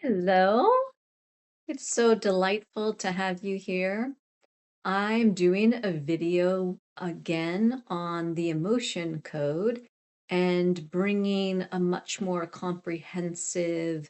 Hello. It's so delightful to have you here. I'm doing a video again on the emotion code and bringing a much more comprehensive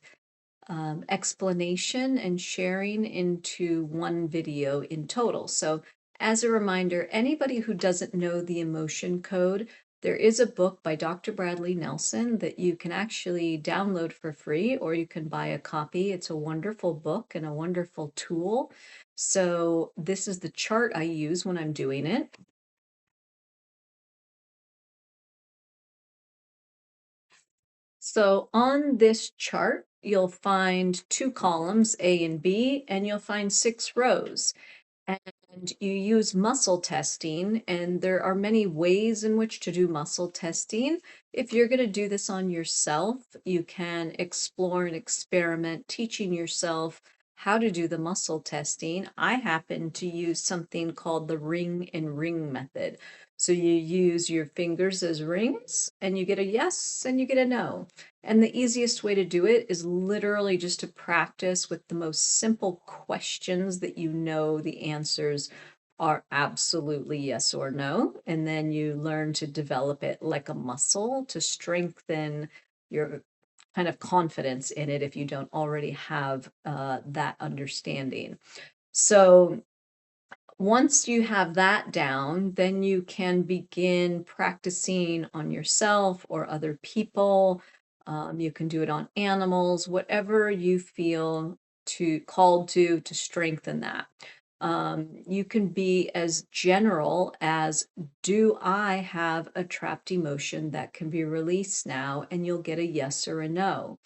explanation and sharing into one video in total. So, as a reminder, anybody who doesn't know the emotion code, there is a book by Dr. Bradley Nelson that you can actually download for free or you can buy a copy. It's a wonderful book and a wonderful tool. So, this is the chart I use when I'm doing it. So on this chart, you'll find two columns, A and B, and you'll find 6 rows. And you use muscle testing, and there are many ways in which to do muscle testing. If you're going to do this on yourself, you can explore and experiment teaching yourself how to do the muscle testing. I happen to use something called the ring and ring method. So you use your fingers as rings, and you get a yes and you get a no. And the easiest way to do it is literally just to practice with the most simple questions that you know the answers are absolutely yes or no. And then you learn to develop it like a muscle to strengthen your kind of confidence in it if you don't already have that understanding. So once you have that down, then you can begin practicing on yourself or other people. You can do it on animals, whatever you feel to called to strengthen that. You can be as general as, do I have a trapped emotion that can be released now? And you'll get a yes or a no.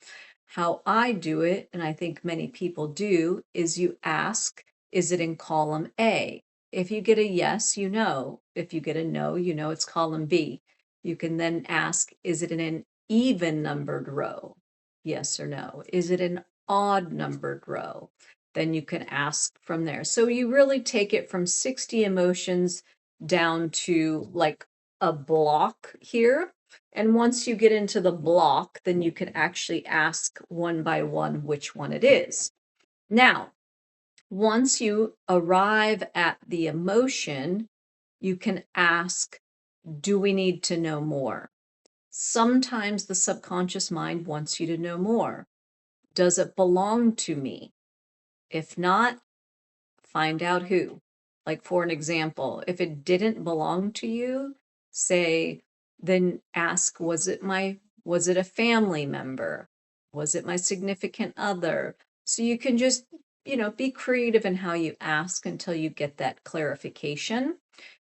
How I do it, and I think many people do, is you ask, is it in column A? If you get a yes, you know. If you get a no, you know it's column B. You can then ask, is it in an even numbered row? Yes or no. Is it an odd numbered row? Then you can ask from there. So you really take it from 60 emotions down to like a block here. And once you get into the block, then you can actually ask one by one which one it is. Now, once you arrive at the emotion, you can ask, do we need to know more? Sometimes the subconscious mind wants you to know more. Does it belong to me? If not, find out who. Like, for an example, if it didn't belong to you, say, then ask, was it a family member? Was it my significant other? So you can just, be creative in how you ask until you get that clarification.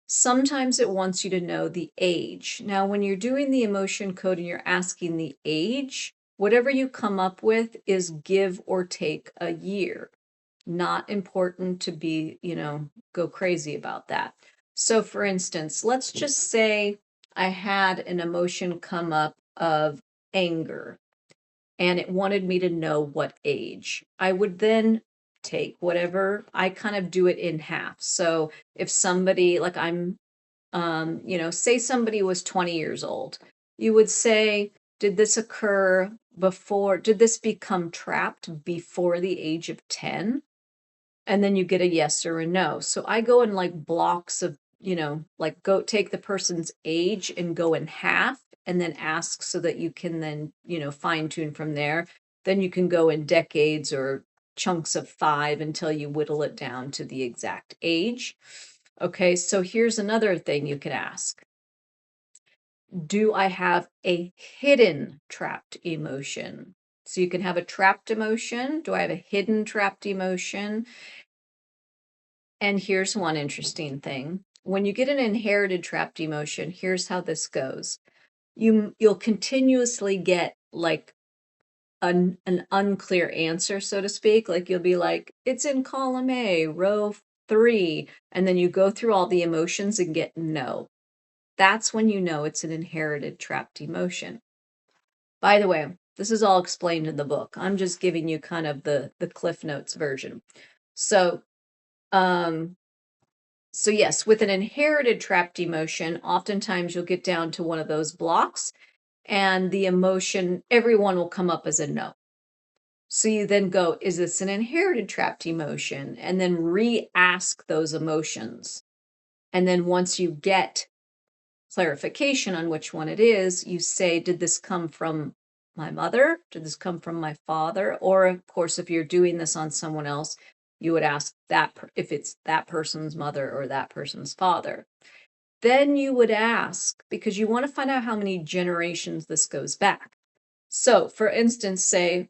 Sometimes it wants you to know the age. Now, when you're doing the emotion code and you're asking the age, whatever you come up with is give or take a year. Not important to be, go crazy about that. So, for instance, let's just say I had an emotion come up of anger and it wanted me to know what age. I would then take whatever, I kind of do it in half. So, if somebody, like say somebody was 20 years old, you would say, did this occur before, did this become trapped before the age of 10? And then you get a yes or a no. So I go in like blocks of, like go take the person's age and go in half and then ask so that you can then, fine tune from there. Then you can go in decades or chunks of 5 until you whittle it down to the exact age. Okay, so here's another thing you could ask. Do I have a hidden trapped emotion? So you can have a trapped emotion. Do I have a hidden trapped emotion? And here's one interesting thing. When you get an inherited trapped emotion, here's how this goes. You'll continuously get like an unclear answer, so to speak. Like you'll be like, it's in column A, row 3, and then you go through all the emotions and get no. That's when you know it's an inherited trapped emotion. By the way, this is all explained in the book. I'm just giving you kind of the Cliff Notes version. So, So yes, with an inherited trapped emotion, oftentimes you'll get down to one of those blocks and the emotion, everyone will come up as a no. So you then go, is this an inherited trapped emotion? And then re-ask those emotions. And then once you get clarification on which one it is, you say, did this come from my mother? Did this come from my father? Or of course, if you're doing this on someone else, you would ask that if it's that person's mother or that person's father. Then you would ask, because you want to find out how many generations this goes back. So for instance, say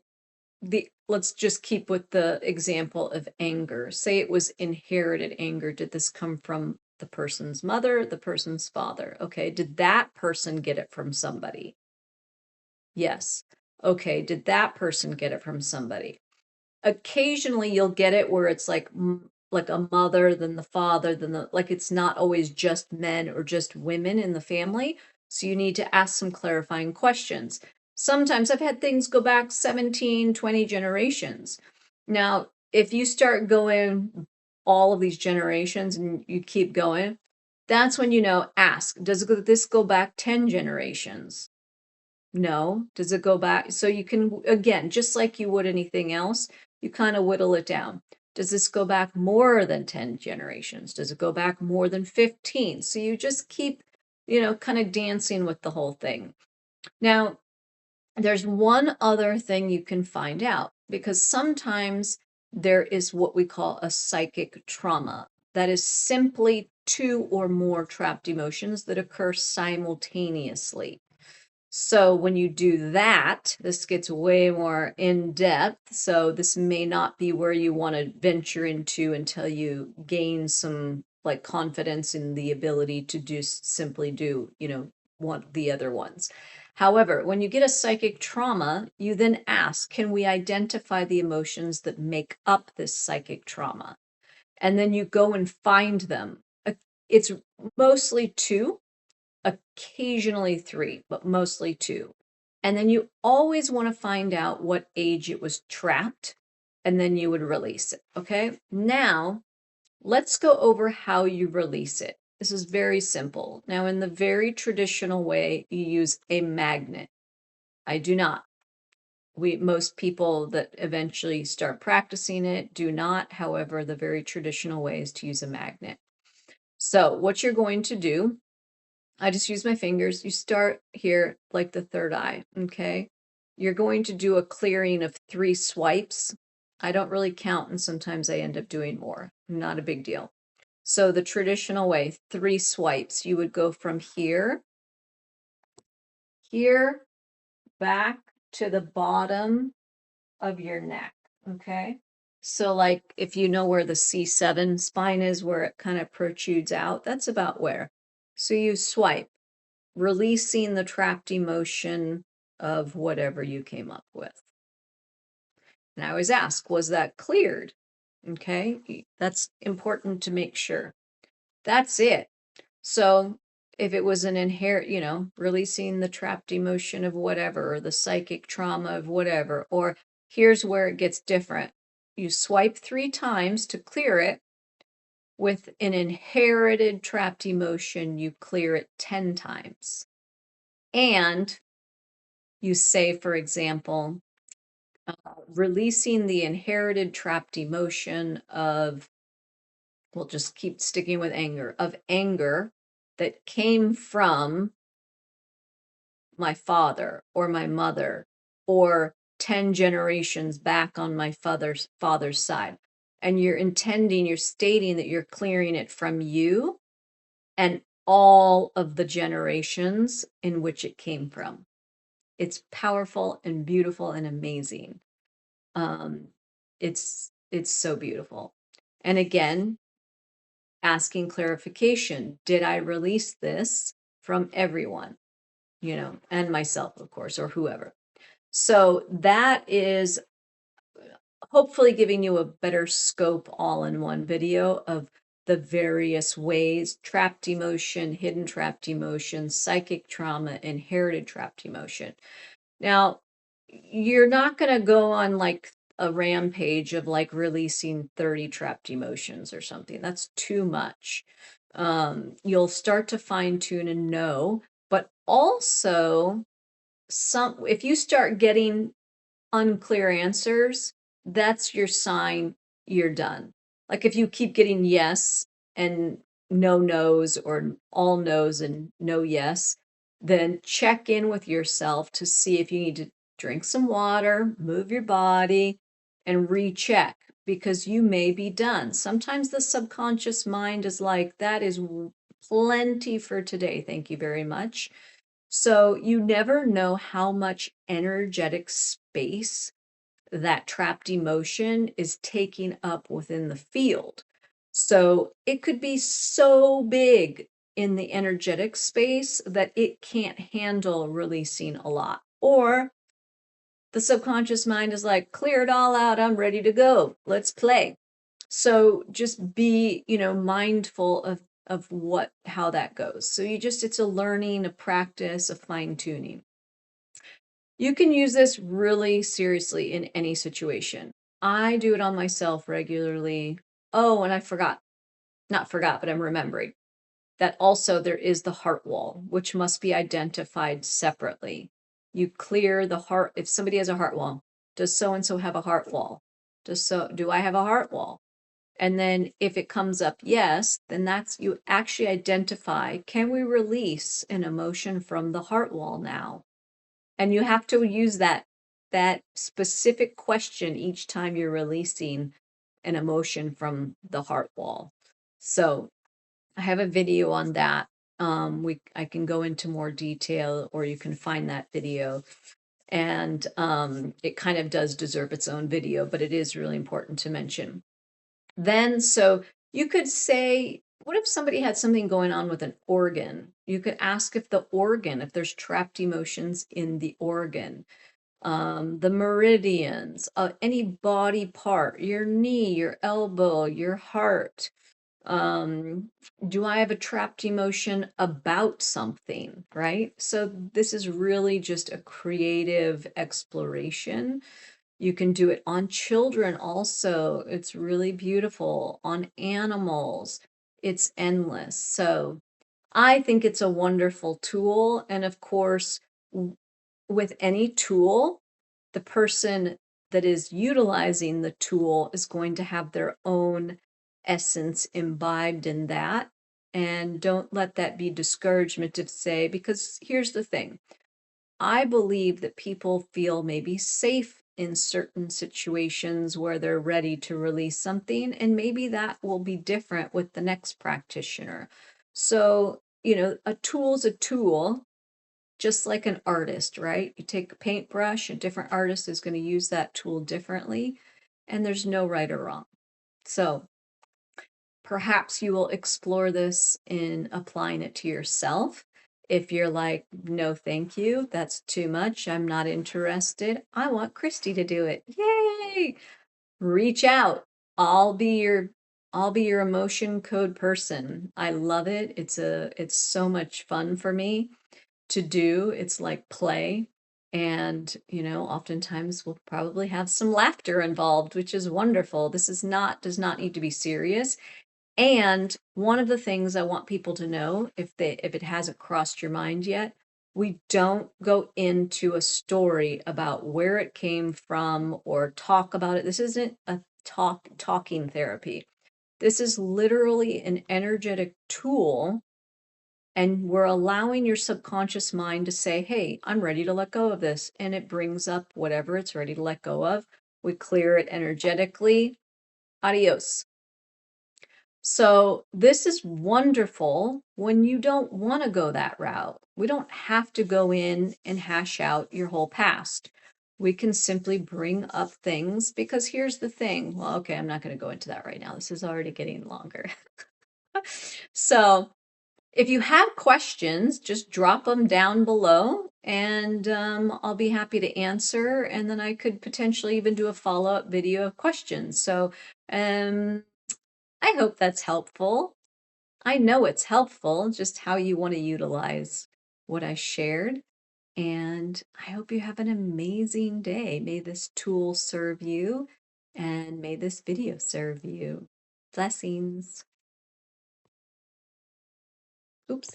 let's just keep with the example of anger. Say it was inherited anger. Did this come from the person's mother, the person's father? Okay, did that person get it from somebody? Yes. Okay, did that person get it from somebody? Occasionally you'll get it where it's like a mother, then the father, then like it's not always just men or just women in the family. So you need to ask some clarifying questions. Sometimes I've had things go back 17, 20 generations. Now, if you start going all of these generations and you keep going, that's when ask, does this go back 10 generations? No. Does it go back? So you can, again, just like you would anything else, you kind of whittle it down. Does this go back more than 10 generations? Does it go back more than 15? So you just keep, kind of dancing with the whole thing. Now, there's one other thing you can find out, because sometimes there is what we call a psychic trauma. That is simply two or more trapped emotions that occur simultaneously. So when you do that, this gets way more in depth. So this may not be where you want to venture into until you gain some like confidence in the ability to simply do, one the other ones. However, when you get a psychic trauma, you then ask, can we identify the emotions that make up this psychic trauma? And then you go and find them. It's mostly two, occasionally three, but mostly two. And then you always want to find out what age it was trapped, and then you would release it. Okay. Now, let's go over how you release it. This is very simple. Now, in the very traditional way, you use a magnet. I do not. Most people that eventually start practicing it do not. However, the very traditional way is to use a magnet. So, what you're going to do, I just use my fingers. You start here, like the third eye, okay? You're going to do a clearing of 3 swipes. I don't really count, and sometimes I end up doing more. Not a big deal. So the traditional way, 3 swipes. You would go from here, here, back to the bottom of your neck, okay? So like if you know where the C7 spine is, where it kind of protrudes out, that's about where. So you swipe, releasing the trapped emotion of whatever you came up with. And I always ask, was that cleared? Okay, that's important to make sure. That's it. So if it was an inherent, releasing the trapped emotion of whatever, or the psychic trauma of whatever, or here's where it gets different. You swipe 3 times to clear it. With an inherited trapped emotion, you clear it 10 times. And you say, for example, releasing the inherited trapped emotion of, we'll just keep sticking with anger, of anger that came from my father or my mother or 10 generations back on my father's side. And you're stating that you're clearing it from you and all of the generations in which it came from. It's powerful and beautiful and amazing. Um, it's so beautiful. And again, asking clarification. Did I release this from everyone? And myself, of course, or whoever. So that is hopefully giving you a better scope all in one video of the various ways: trapped emotion, hidden trapped emotion, psychic trauma, inherited trapped emotion. Now, you're not going to go on like a rampage of like releasing 30 trapped emotions or something. That's too much. You'll start to fine tune and know, but also if you start getting unclear answers, that's your sign you're done. Like if you keep getting yes and no no's or all no's and no yes, then check in with yourself to see if you need to drink some water, move your body, and recheck because you may be done. Sometimes the subconscious mind is like, that is plenty for today. Thank you very much. So you never know how much energetic space that trapped emotion is taking up within the field. So it could be so big in the energetic space that it can't handle releasing a lot. Or the subconscious mind is like, clear it all out. I'm ready to go. Let's play. So just be, mindful of how that goes. So it's a learning, a practice, a fine tuning. You can use this really seriously in any situation. I do it on myself regularly. Oh, and I forgot, not forgot, but I'm remembering that also there is the heart wall, which must be identified separately. You clear the heart. If somebody has a heart wall, does so and so have a heart wall? Do I have a heart wall? And then if it comes up yes, then that's you actually identify, can we release an emotion from the heart wall now? And you have to use that specific question each time you're releasing an emotion from the heart wall. So I have a video on that. I can go into more detail, or you can find that video. And it kind of does deserve its own video, but it is really important to mention. Then, so you could say, what if somebody had something going on with an organ? You could ask if there's trapped emotions in the organ, the meridians, any body part, your knee, your elbow, your heart. Do I have a trapped emotion about something, right? So this is really just a creative exploration. You can do it on children also. It's really beautiful. On animals, it's endless. So I think it's a wonderful tool. And of course, with any tool, the person that is utilizing the tool is going to have their own essence imbibed in that. And don't let that be discouragement to say, because here's the thing. I believe that people feel maybe safe in certain situations where they're ready to release something, and maybe that will be different with the next practitioner. So, a tool's a tool, just like an artist, right? You take a paintbrush, a different artist is going to use that tool differently, and there's no right or wrong. So, perhaps you will explore this in applying it to yourself. If you're like, no, thank you, that's too much, I'm not interested, I want Christy to do it. Yay! Reach out. I'll be your emotion code person. I love it. It's so much fun for me to do. It's like play. And, oftentimes we'll probably have some laughter involved, which is wonderful. This does not need to be serious. And one of the things I want people to know, if it hasn't crossed your mind yet, we don't go into a story about where it came from or talk about it. This isn't a talking therapy. This is literally an energetic tool, and we're allowing your subconscious mind to say, "Hey, I'm ready to let go of this." And it brings up whatever it's ready to let go of. We clear it energetically. Adios. So this is wonderful when you don't want to go that route. We don't have to go in and hash out your whole past. We can simply bring up things, because here's the thing. Well, okay, I'm not going to go into that right now. This is already getting longer. So if you have questions, just drop them down below, and I'll be happy to answer. And then I could potentially even do a follow-up video of questions. So I hope that's helpful. I know it's helpful, just how you want to utilize what I shared. And I hope you have an amazing day. May this tool serve you, and may this video serve you. Blessings. Oops.